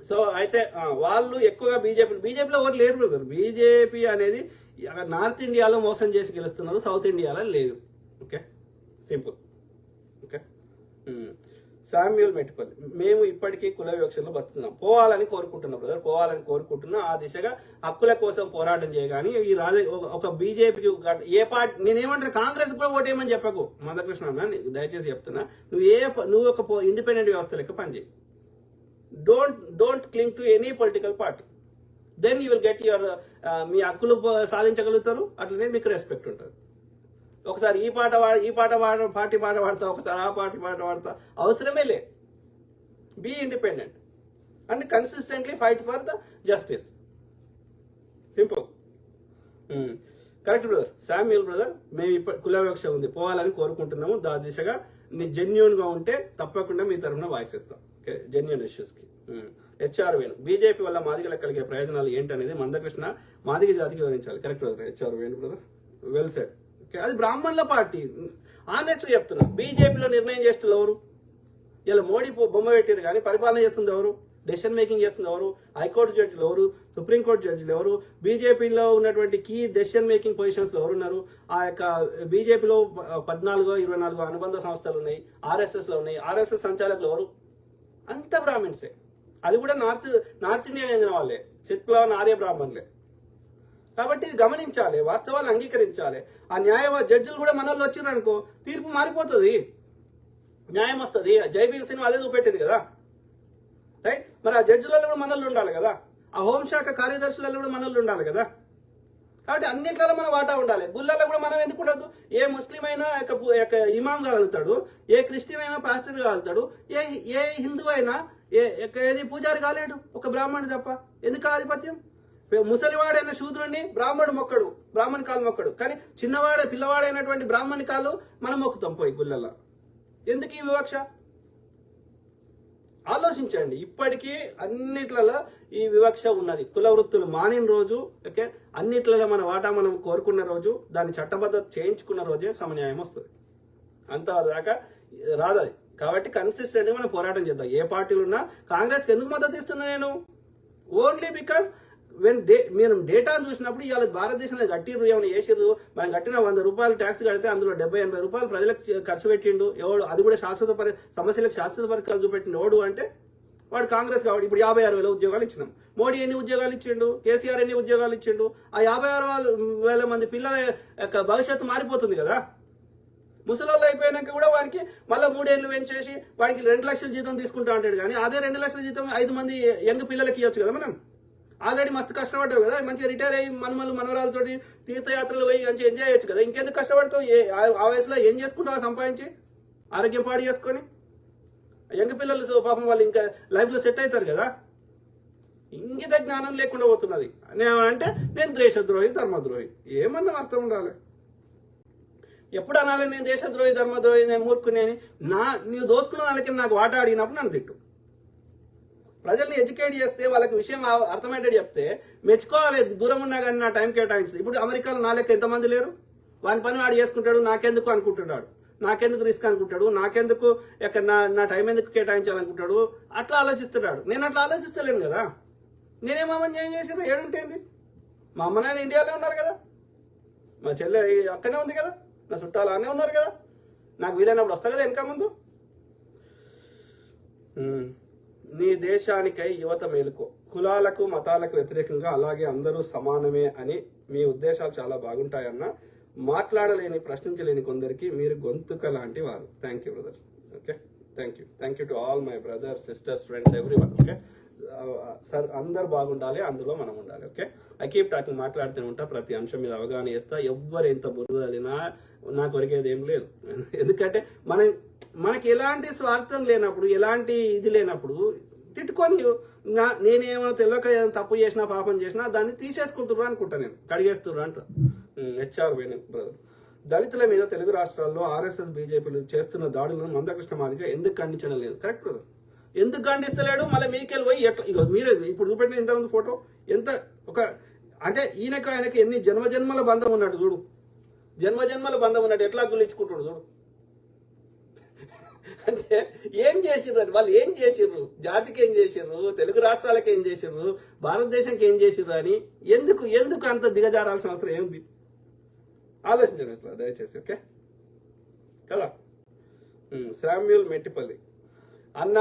So అయితే వాళ్ళు ఎక్కువగా బీజేపీలో ఓట్లు లేరు బ్రదర్. బీజేపీ అనేది నార్త్ ఇండియాలో మోసం చేసి గెలుస్తున్నారు, సౌత్ ఇండియాలో లేదు. Okay, simple. Okay, Samuel Mettipalli, మేము ఇప్పటికీ కుల వివక్షలో బతుకుతున్నాం, పోవాలని కోరుకుంటున్నాం బ్రదర్, పోవాలని కోరుకుంటున్నా. ఆ దిశగా హక్కుల కోసం పోరాటం చేయగాని ఈ ఒక బీజేపీకి ఏ పార్టీ, నేనేమంటాను, కాంగ్రెస్ కూడా ఓటేయమని చెప్పకు మందకృష్ణ అన్న, దయచేసి చెప్తున్నా. నువ్వు ఒక ఇండిపెండెంట్ వ్యవస్థ లెక్క పనిచేయి. Don't cling to any political party, then you will get your మీ హక్కులు సాధించగలుగుతారు, అట్లనే మీకు రెస్పెక్ట్ ఉంటుంది. ఒకసారి ఈ పాట పార్టీ పాట పాడతా, ఒకసారి ఆ పార్టీ పాట పాడతా, అవసరమే లే. Be independent and consistently fight for the justice. Simple. Correct brother, Samuel brother. మేము ఇప్పుడు కుల వివక్ష ఉంది, పోవాలని కోరుకుంటున్నాము. దా దిశగా నీ జెన్యూన్గా ఉంటే తప్పకుండా మీ తరఫున వాయిస్ ఇస్తాం. ఓకే, జెన్యూన్ ఇష్యూస్కి. హెచ్ఆర్ వేణు, బీజేపీ వల్ల మాదిగలకు కలిగే ప్రయోజనాలు ఏంటనేది మందకృష్ణ మాదిగ జాతికి వివరించాలి. Correct brother, HR Venu brother, well said. అది బ్రాహ్మణుల పార్టీ, ఆనెస్ట్గా చెప్తున్నా. బీజేపీలో నిర్ణయం చేస్తున్న ఎవరు? ఇలా మోడీ బొమ్మ పెట్టారు కానీ పరిపాలన చేస్తుంది ఎవరు? డెసిషన్ మేకింగ్ చేస్తుంది ఎవరు? హైకోర్టు జడ్జిలు ఎవరు? సుప్రీంకోర్టు జడ్జిలు ఎవరు? బీజేపీలో ఉన్నటువంటి కీ డెసిషన్ మేకింగ్ పొజిషన్స్లో ఎవరున్నారు? ఆ యొక్క బీజేపీలో 14-24 అనుబంధ సంస్థలు ఉన్నాయి, ఆర్ఎస్ఎస్లో ఉన్నాయి. ఆర్ఎస్ఎస్ సంచాలకులు ఎవరు? అంత బ్రాహ్మిన్సే. అది కూడా నార్త్ ఇండియా చెందిన వాళ్ళే, చిత్ప్లవన్ ఆర్య బ్రాహ్మణులే. కాబట్టి ఇది గమనించాలి, వాస్తవాలు అంగీకరించాలి. ఆ జడ్జిలు కూడా మన వాళ్ళు వచ్చినారు అనుకో, తీర్పు మారిపోతుంది, న్యాయం వస్తుంది. జైబీల్ సినిమా అదే చూపెట్టింది కదా, రైట్? మరి ఆ జడ్జిలలో కూడా మనల్ని ఉండాలి కదా, ఆ హోంశాఖ కార్యదర్శులలో కూడా మనల్ని ఉండాలి కదా. కాబట్టి అన్నింటిలో మన వాటా ఉండాలి. గుళ్ళల్లో కూడా మనం ఎందుకు ఉండదు? ఏ ముస్లిం అయినా ఇమాం కాగలుగుతాడు, ఏ క్రిస్టియన్ అయినా పాస్టర్ కాగలుగుతాడు, ఏ హిందూ అయినా ఏది పూజారి కాలేడు, ఒక బ్రాహ్మణుడు తప్ప. ఎందుకు ఆధిపత్యం? ముసలివాడైన శూద్రుడిని బ్రాహ్మణుడు మొక్కడు, బ్రాహ్మణ కాలు మొక్కడు, కానీ పిల్లవాడైనటువంటి బ్రాహ్మణ కాలు మనం మొక్కుతాం పోయి గుళ్ళల్లో. ఎందుకు ఈ వివక్ష? ఆలోచించండి. ఇప్పటికీ అన్నిట్లలో ఈ వివక్ష ఉన్నది. కుల వృత్తులు మానిన రోజు, ఓకే, అన్నిట్లలో మన వాటా మనం కోరుకున్న రోజు, దాన్ని చట్టబద్ధత చేయించుకున్న రోజే సమన్యాయం వస్తుంది. అంతదాకా రాదది. కాబట్టి కన్సిస్టెంట్గా మనం పోరాటం చేద్దాం. ఏ పార్టీలు ఉన్నా కాంగ్రెస్కి ఎందుకు మద్దతు ఇస్తున్నా నేను? ఓన్లీ బికాస్ మీరు డేటాను చూసినప్పుడు ఇవాళ భారతదేశంలో కట్టిర్రు, ఏమైనా చేసిర్రు, మనం కట్టిన 100 రూపాయలు ట్యాక్స్ కడితే అందులో 70-80 రూపాయలు ప్రజలకు ఖర్చు పెట్టిండు ఎవడు? అది కూడా సమస్యలకు శాశ్వత పరిష్కారం చూపెట్టిండు ఎవడు అంటే వాడు కాంగ్రెస్. కాబట్టి ఇప్పుడు 56,000 ఉద్యోగాలు ఇచ్చినాం. మోడీ ఎన్ని ఉద్యోగాలు ఇచ్చిండు? కేసీఆర్ ఎన్ని ఉద్యోగాలు ఇచ్చిండు? ఆ 56,000 మంది పిల్లల యొక్క భవిష్యత్తు మారిపోతుంది కదా. ముసలోళ్ళు అయిపోయినాక కూడా వానికి మళ్ళీ 3 ఏళ్ళు పెంచేసి వాడికి 2 లక్షల జీతం తీసుకుంటా అంటాడు. కానీ అదే 2 లక్షల జీతం 5 మంది యంగ్ పిల్లలకి ఇవ్వచ్చు కదా. మనం ఆల్రెడీ మస్తు కష్టపడ్డావు కదా, మంచిగా రిటైర్ అయ్యి మనవరాలతోటి తీర్థయాత్రలు పోయి మంచిగా ఎంజాయ్ చేయొచ్చు కదా. ఇంకెందుకు కష్టపడతావు? ఆ వయసులో ఏం చేసుకుంటావు సంపాదించి, ఆరోగ్యం పాడు చేసుకొని? యంగ్ పిల్లలు పాపం వాళ్ళు ఇంకా లైఫ్లో సెట్ అవుతారు కదా. ఇంగిత జ్ఞానం లేకుండా పోతున్నది. అంటే నేను దేశద్రోహి, ధర్మద్రోహి, ఏమన్నా అర్థం ఉండాలి. ఎప్పుడు అనాలి నేను దేశద్రోహి, ధర్మద్రోహి, నేను మూర్ఖుని? నీవు దోసుకున్న వాళ్ళకి నాకు వాటా అడిగినప్పుడు నన్ను తిట్టు. ప్రజల్ని ఎడ్యుకేట్ చేస్తే, వాళ్ళకి విషయం అర్థమయ్యేటట్టు చెప్తే మెచ్చుకోవాలి. దూరం ఉన్నా కానీ నా టైం కేటాయించింది. ఇప్పుడు అమెరికాలో నా లెక్క ఎంతమంది లేరు? వాని పని వాడు చేసుకుంటాడు, నాకెందుకు అనుకుంటున్నాడు, నాకెందుకు రిస్క్ అనుకుంటాడు, నాకెందుకు నా టైం ఎందుకు కేటాయించాలనుకుంటాడు, అట్లా ఆలోచిస్తున్నాడు. నేను అట్లా ఆలోచిస్తలేను కదా. నేనేమని ఏం చేసినా ఏడుంటేంది? మా అమ్మ నాయన ఇండియాలో ఉన్నారు కదా, మా చెల్లె అక్కడే ఉంది కదా, నా చుట్టాలు అనే ఉన్నారు కదా. నాకు వీలైనప్పుడు వస్తా కదా వెనక ముందు. నీ దేశానికై యువత మేలుకో, కులాలకు మతాలకు వ్యతిరేకంగా అలాగే అందరూ సమానమే అని మీ ఉద్దేశాలు చాలా బాగుంటాయన్న. మాట్లాడలేని, ప్రశ్నించలేని కొందరికి మీరు గొంతుక లాంటి వారు. Thank you brother. Okay, thank you to all my brothers, sisters, friends, everyone. Okay sir, అందరు బాగుండాలి, అందులో మనం ఉండాలి. ఓకే, ఐ కీప్ టాకింగ్, మాట్లాడుతూనే ఉంటా, ప్రతి అంశం మీద అవగాహన చేస్తా. ఎవ్వరు ఎంత బురదలినా నాకు కొరికేది ఏం లేదు. ఎందుకంటే మనకి ఎలాంటి స్వార్థం లేనప్పుడు, ఎలాంటి ఇది లేనప్పుడు తిట్టుకొని నేనేమైనా తెలియక తప్పు చేసినా, పాపం చేసినా దాన్ని తీసేసుకుంటుర్రు అనుకుంటా, నేను కడిగేస్తుర్రు అంట. హెచ్ఆర్ వేణు బ్రదర్, దళితుల మీద తెలుగు రాష్ట్రాల్లో ఆర్ఎస్ఎస్ బీజేపీలు చేస్తున్న దాడులను మందకృష్ణ మాదిగ ఎందుకు ఖండించడం లేదు? కరెక్ట్ బ్రదర్, ఎందుకు ఖండిస్తలేడు? మళ్ళీ మీకెళ్ళి పోయి ఎట్లా మీరే ఇప్పుడు చూపెట్టిన ఇంతకుముందు ఫోటో ఎంత అంటే ఆయనకి ఎన్ని జన్మజన్మల బంధం ఉన్నట్టు చూడు, జన్మజన్మల బంధం ఉన్నట్టు ఎట్లా గుల్లించుకుంటాడు చూడు. అంటే ఏం చేసిర్రు అని, వాళ్ళు ఏం చేసిర్రు, జాతికి ఏం చేసిర్రు, తెలుగు రాష్ట్రాలకు ఏం చేసిర్రు, భారతదేశానికి ఏం చేసిర్రు అని ఎందుకు అంత దిగజారాల్సిన అవసరం ఏంది? ఆలోచించండి మిత్రులు దయచేసి. ఓకే కదా. శామ్యూల్ మెట్టిపల్లి అన్న